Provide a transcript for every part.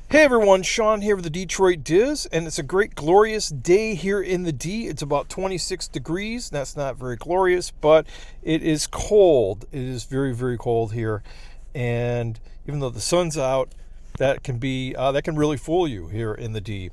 Hey everyone, Sean here with the Detroit Diz, and it's a great glorious day here in the D. It's about 26 degrees. That's not very glorious, but it is cold. It is very, very cold here. And even though the sun's out, that can really fool you here in the D.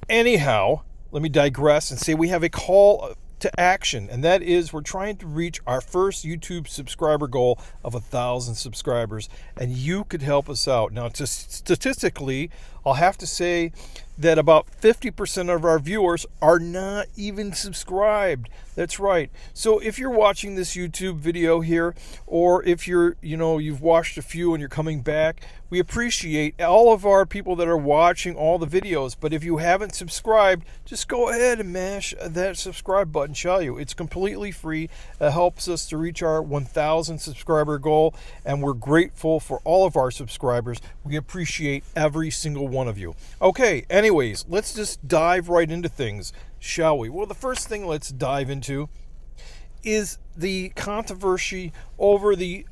Anyhow, let me digress and say we have a call to action, and that is we're trying to reach our first YouTube subscriber goal of 1,000 subscribers, and you could help us out. Now, statistically, I'll have to say that about 50% of our viewers are not even subscribed. That's right. So if you're watching this YouTube video here, or if you've watched a few and you're coming back, we appreciate all of our people that are watching all the videos. But if you haven't subscribed, just go ahead and mash that subscribe button, shall you? It's completely free. It helps us to reach our 1,000 subscriber goal, and we're grateful for all of our subscribers. We appreciate every single one of you. Okay, anyways, let's just dive right into things, shall we? Well, the first thing let's dive into is the controversy over the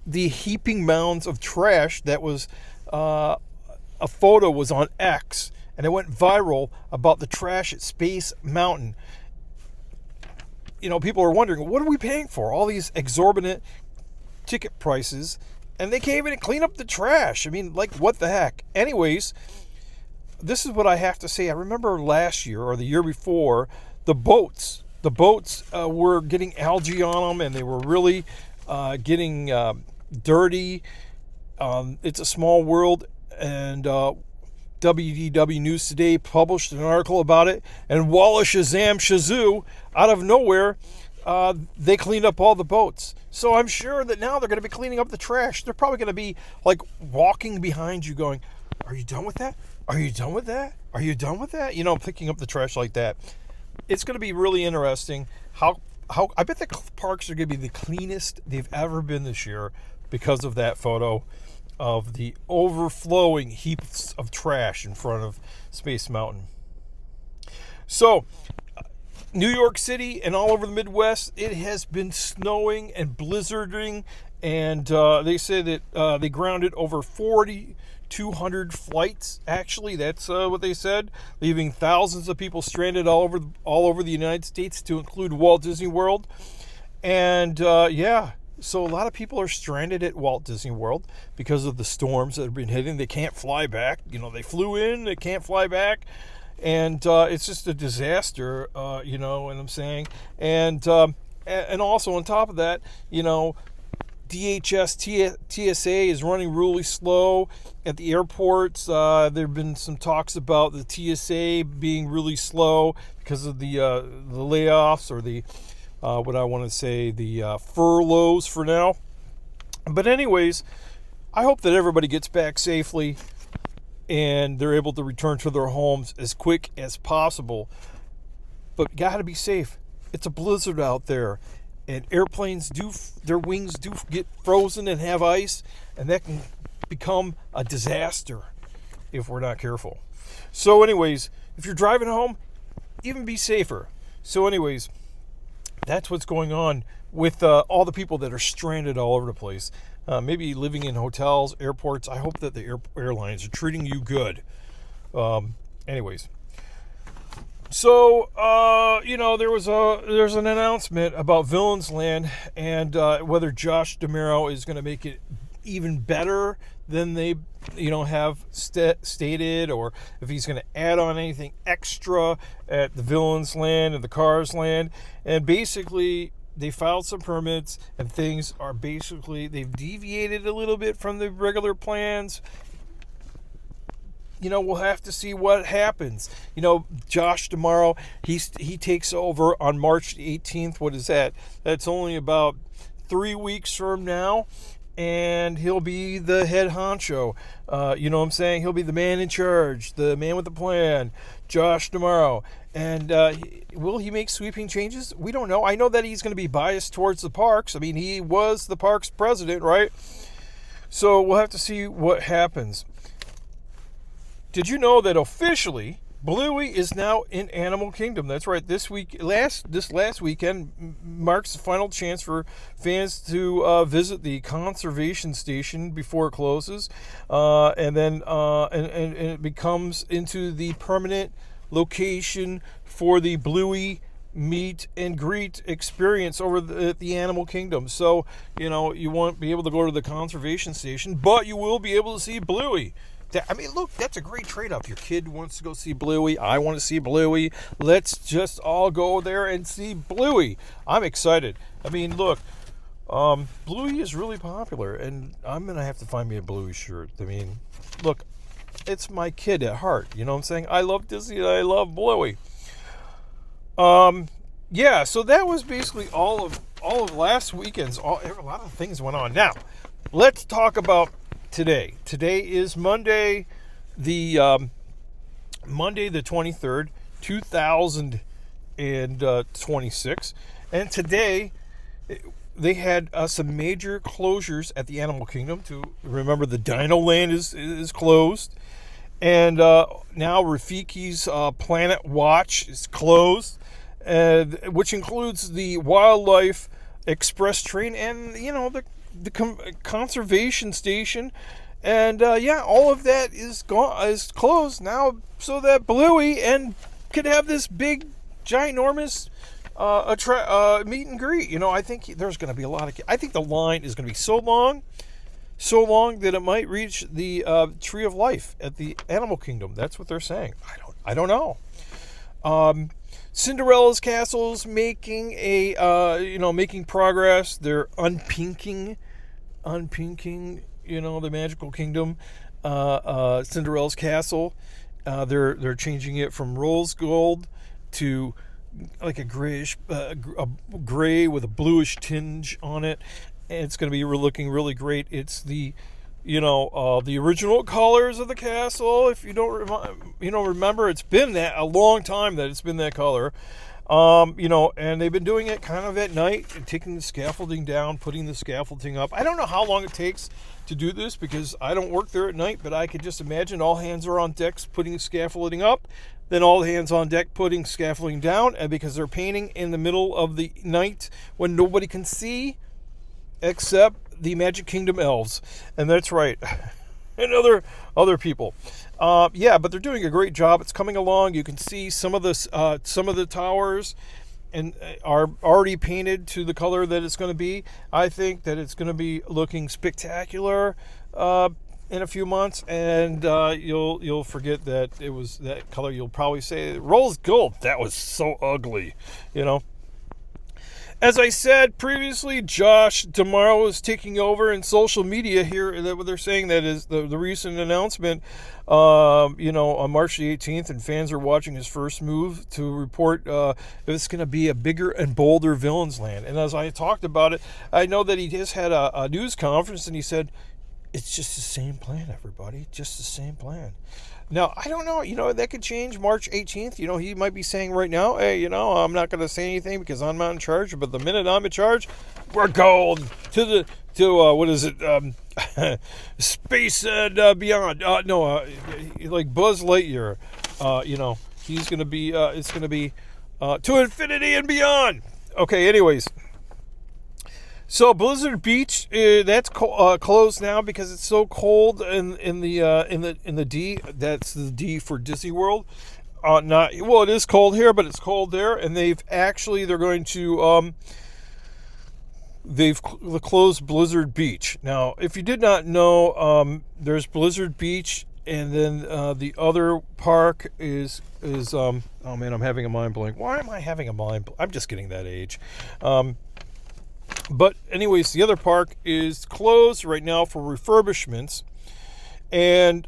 heaping mounds of trash that was a photo was on X, and it went viral about the trash at Space Mountain. People are wondering, what are we paying for? All these exorbitant ticket prices, and they can't even clean up the trash. I mean, like, what the heck? Anyways, this is what I have to say. I remember last year or the year before, the boats were getting algae on them, and they were really getting dirty. It's a small world, and WDW News Today published an article about it, and Walla Shazam Shazoo, out of nowhere, they cleaned up all the boats. So I'm sure that now they're going to be cleaning up the trash. They're probably going to be like walking behind you going, "Are you done with that? Are you done with that? Are you done with that?" Picking up the trash like that. It's going to be really interesting how I bet the parks are going to be the cleanest they've ever been this year because of that photo of the overflowing heaps of trash in front of Space Mountain. So, New York City and all over the Midwest, it has been snowing and blizzarding, and they say that they grounded over 4,200 flights. Actually, that's what they said, leaving thousands of people stranded all over the United States, to include Walt Disney World. And so a lot of people are stranded at Walt Disney World because of the storms that have been hitting. They can't fly back. They flew in, they can't fly back. And it's just a disaster, what I'm saying. And also on top of that, DHS, TSA is running really slow at the airports. There have been some talks about the TSA being really slow because of the layoffs, or the furloughs for now. But anyways, I hope that everybody gets back safely and they're able to return to their homes as quick as possible. But gotta be safe. It's a blizzard out there, and airplanes their wings do get frozen and have ice, and that can become a disaster if we're not careful. So anyways, if you're driving home, even be safer. So anyways, that's what's going on with all the people that are stranded all over the place. Maybe living in hotels, airports. I hope that the airlines are treating you good. Anyways. So, there's an announcement about Villains Land, and whether Josh DeMero is going to make it even better than they, have stated, or if he's going to add on anything extra at the Villains Land and the Cars Land. And basically, they filed some permits, and things are they've deviated a little bit from the regular plans. We'll have to see what happens. Josh tomorrow, he takes over on March 18th. What is that? That's only about 3 weeks from now, and he'll be the head honcho. What I'm saying? He'll be the man in charge, the man with the plan, Josh tomorrow. And will he make sweeping changes? We don't know. I know that he's going to be biased towards the parks. I mean, he was the parks president, right? So we'll have to see what happens. Did you know that officially Bluey is now in Animal Kingdom. That's right. This last weekend marks the final chance for fans to visit the conservation station before it closes, and then and it becomes into the permanent location for the Bluey meet and greet experience over the Animal Kingdom. So you won't be able to go to the conservation station, but you will be able to see Bluey. Look, that's a great trade-off. Your kid wants to go see Bluey. I want to see Bluey. Let's just all go there and see Bluey. I'm excited. Look, Bluey is really popular, and I'm going to have to find me a Bluey shirt. Look, it's my kid at heart. You know what I'm saying? I love Disney and I love Bluey. Yeah, so that was basically all of last weekend's. A lot of things went on. Now, let's talk about today. Today is Monday, the 23rd, 2026, and today they had some major closures at the Animal Kingdom. To remember, the Dino Land is closed, and now Rafiki's Planet Watch is closed, which includes the Wildlife Express train and the conservation station, and all of that is closed now, so that Bluey could have this big, ginormous meet and greet. I think there's going to be a lot of. I think the line is going to be so long that it might reach the Tree of Life at the Animal Kingdom. That's what they're saying. I don't know. Cinderella's castle's making making progress. They're unpinking, the Magical Kingdom, Cinderella's castle. They're changing it from rose gold to like a grayish, gray with a bluish tinge on it. And it's going to be looking really great. It's the original colors of the castle. If you don't remember, it's been a long time that it's been that color. And they've been doing it kind of at night, taking the scaffolding down, putting the scaffolding up. I don't know how long it takes to do this because I don't work there at night, but I could just imagine all hands are on deck putting scaffolding up, then all hands on deck putting scaffolding down, and because they're painting in the middle of the night when nobody can see except the Magic Kingdom elves. And that's right. And other people. But they're doing a great job. It's coming along. You can see some of the towers and are already painted to the color that it's going to be. I think that it's going to be looking spectacular in a few months, and you'll forget that it was that color. You'll probably say rose gold. That was so ugly, As I said previously, Josh tomorrow is taking over in social media here. That what they're saying, that is the recent announcement, on March the 18th, and fans are watching his first move to report if it's going to be a bigger and bolder Villains Land. And as I talked about it, I know that he just had a news conference, and he said, it's just the same plan, everybody, just the same plan. Now, I don't know, that could change March 18th. He might be saying right now, hey, I'm not going to say anything because I'm not in charge. But the minute I'm in charge, we're going to what is it? Space and beyond. Like Buzz Lightyear. He's going to be, it's going to be to infinity and beyond. Okay, anyways. So Blizzard Beach, that's closed now because it's so cold in the D. That's the D for Disney World. It is cold here, but it's cold there, and they're going to they've closed Blizzard Beach. Now, if you did not know, there's Blizzard Beach, and then the other park is oh man, I'm having a mind blank. Why am I having a mind blank? I'm just getting that age. But anyways, the other park is closed right now for refurbishments, and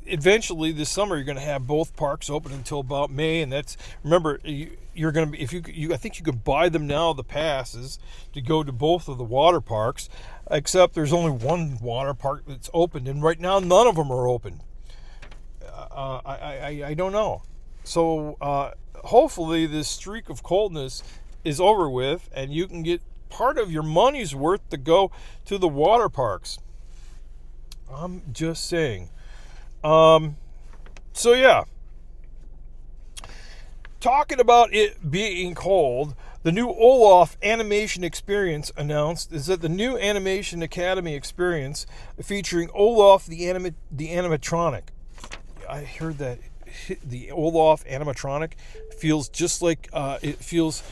eventually this summer you're going to have both parks open until about May. And that's, remember, you're going to be, I think you can buy them now, the passes to go to both of the water parks, except there's only one water park that's open, and right now none of them are open. I don't know. So hopefully this streak of coldness is over with, and you can get part of your money's worth to go to the water parks. I'm just saying. So yeah, talking about it being cold, the new Olaf animation experience announced is that the new Animation Academy experience featuring Olaf the animatronic. I heard that the Olaf animatronic feels just like it feels.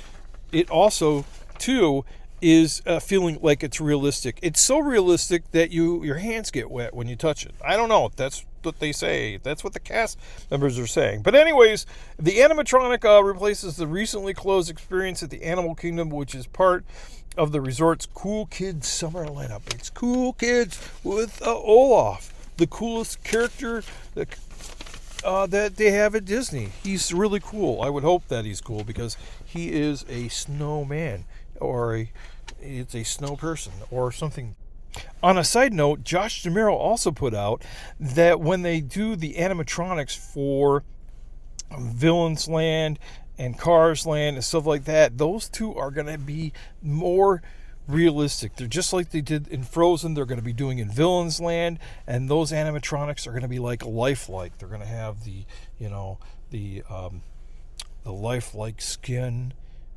It also too is feeling like it's realistic. It's so realistic that your hands get wet when you touch it. I don't know. That's what they say. That's what the cast members are saying. But anyways, the animatronic replaces the recently closed experience at the Animal Kingdom, which is part of the resort's Cool Kids summer lineup. It's Cool Kids with Olaf, the coolest character that they have at Disney. He's really cool. I would hope that he's cool because he is a snowman, or it's a snow person or something. On a side note, Josh DeMiro also put out that when they do the animatronics for Villains Land and Cars Land and stuff like that, those two are going to be more realistic. They're just like they did in Frozen. They're going to be doing in Villains Land, and those animatronics are going to be like lifelike. They're going to have the lifelike skin.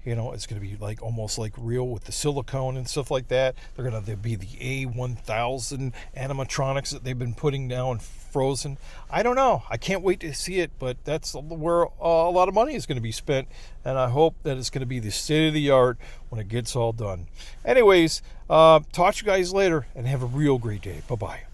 It's going to be like almost like real with the silicone and stuff like that. They're going to be the A1000 animatronics that they've been putting now in Frozen. I don't know. I can't wait to see it, but that's where a lot of money is going to be spent, and I hope that it's going to be the state of the art when it gets all done. Anyways, talk to you guys later, and have a real great day. Bye-bye.